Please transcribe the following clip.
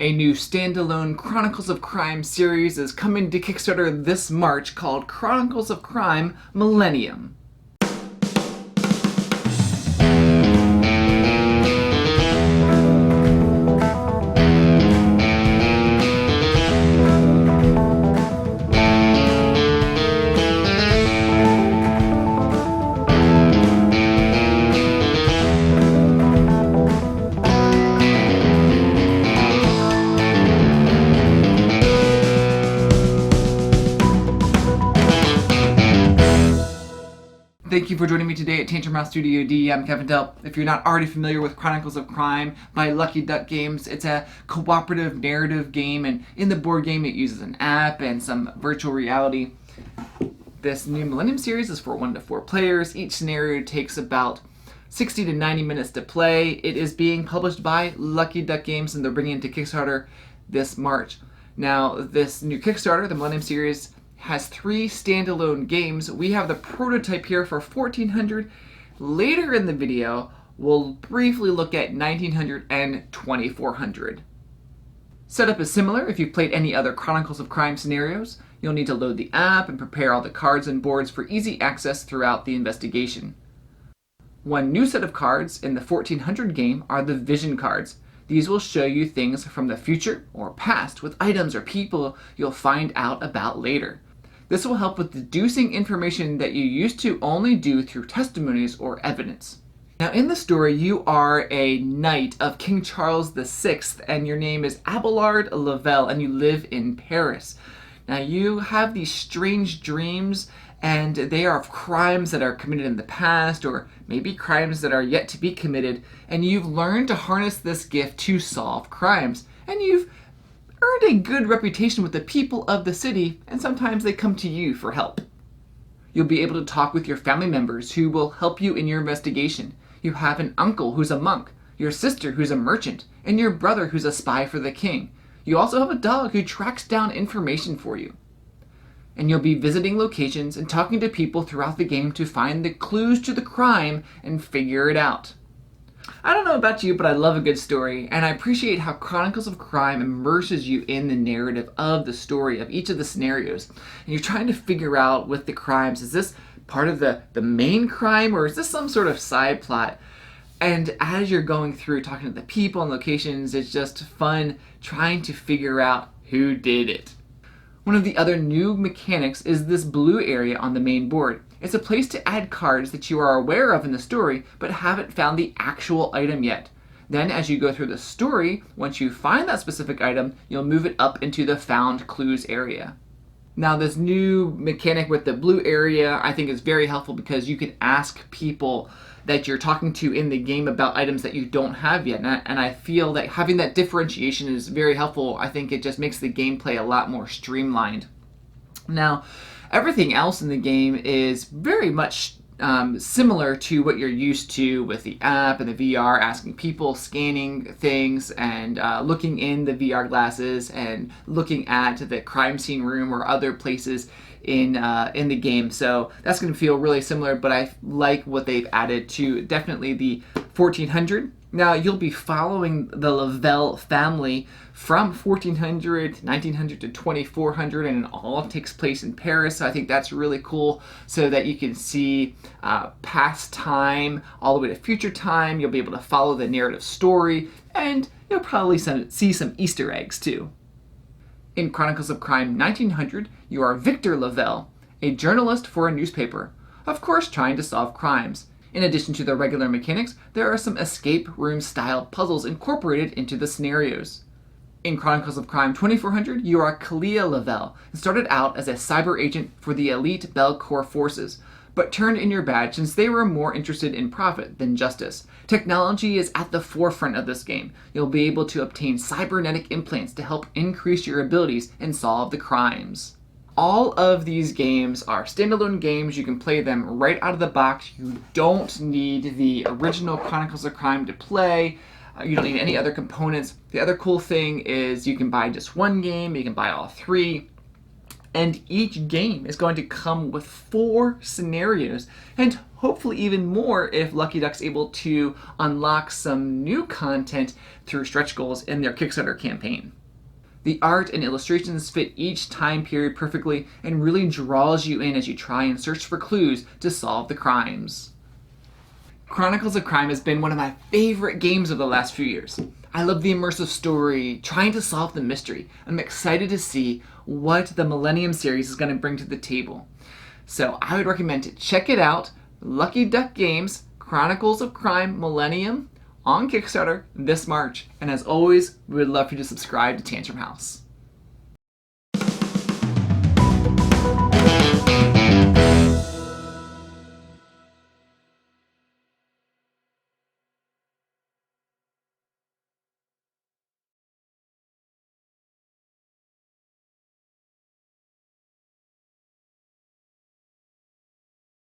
A new standalone Chronicles of Crime series is coming to Kickstarter this March called Chronicles of Crime Millennium. Thank you for joining me today at Tantrum House Studio D. I'm Kevin Delp. If you're not already familiar with Chronicles of Crime by Lucky Duck Games, it's a cooperative narrative game, and in the board game it uses an app and some virtual reality. This new Millennium series is for 1 to 4 players. Each scenario takes about 60 to 90 minutes to play. It is being published by Lucky Duck Games, and they're bringing it to Kickstarter this March. Now, this new Kickstarter, the Millennium series, has 3 standalone games. We have the prototype here for 1400. Later in the video, we'll briefly look at 1900 and 2400. Setup is similar if you've played any other Chronicles of Crime scenarios. You'll need to load the app and prepare all the cards and boards for easy access throughout the investigation. One new set of cards in the 1400 game are the vision cards. These will show you things from the future or past with items or people you'll find out about later. This will help with deducing information that you used to only do through testimonies or evidence. Now, in the story, you are a knight of King Charles VI, and your name is Abelard Lavelle, and you live in Paris. Now, you have these strange dreams, and they are of crimes that are committed in the past, or maybe crimes that are yet to be committed, and you've learned to harness this gift to solve crimes. And you've earned a good reputation with the people of the city, and sometimes they come to you for help. You'll be able to talk with your family members who will help you in your investigation. You have an uncle who's a monk, your sister who's a merchant, and your brother who's a spy for the king. You also have a dog who tracks down information for you. And you'll be visiting locations and talking to people throughout the game to find the clues to the crime and figure it out. I don't know about you, but I love a good story, and I appreciate how Chronicles of Crime immerses you in the narrative of the story of each of the scenarios. And you're trying to figure out with the crimes, is this part of the main crime, or is this some sort of side plot? And as you're going through talking to the people and locations, it's just fun trying to figure out who did it. One of the other new mechanics is this blue area on the main board. It's a place to add cards that you are aware of in the story, but haven't found the actual item yet. Then as you go through the story, once you find that specific item, you'll move it up into the found clues area. Now, this new mechanic with the blue area I think is very helpful because you can ask people that you're talking to in the game about items that you don't have yet. And I feel that having that differentiation is very helpful. I think it just makes the gameplay a lot more streamlined. Now, everything else in the game is very much similar to what you're used to with the app and the VR, asking people, scanning things, and looking in the VR glasses and looking at the crime scene room or other places in the game. So that's going to feel really similar, but I like what they've added to definitely the 1400. Now, you'll be following the Lavelle family from 1400, 1900 to 2400, and it all takes place in Paris. So I think that's really cool so that you can see past time all the way to future time. You'll be able to follow the narrative story, and you'll probably see some Easter eggs too. In Chronicles of Crime 1900, you are Victor Lavelle, a journalist for a newspaper, of course trying to solve crimes. In addition to the regular mechanics, there are some escape room style puzzles incorporated into the scenarios. In Chronicles of Crime 2400, you are Kalia Lavelle, and started out as a cyber agent for the elite Belcorps forces, but turned in your badge since they were more interested in profit than justice. Technology is at the forefront of this game. You'll be able to obtain cybernetic implants to help increase your abilities and solve the crimes. All of these games are standalone games. You can play them right out of the box. You don't need the original Chronicles of Crime to play. You don't need any other components. The other cool thing is you can buy just one game. You can buy all 3. And each game is going to come with 4 scenarios, and hopefully even more if Lucky Duck's able to unlock some new content through stretch goals in their Kickstarter campaign. The art and illustrations fit each time period perfectly and really draws you in as you try and search for clues to solve the crimes. Chronicles of Crime has been one of my favorite games of the last few years. I love the immersive story, trying to solve the mystery. I'm excited to see what the Millennium series is going to bring to the table. So I would recommend to check it out. Lucky Duck Games, Chronicles of Crime Millennium on Kickstarter this March. And as always, we would love for you to subscribe to Tantrum House.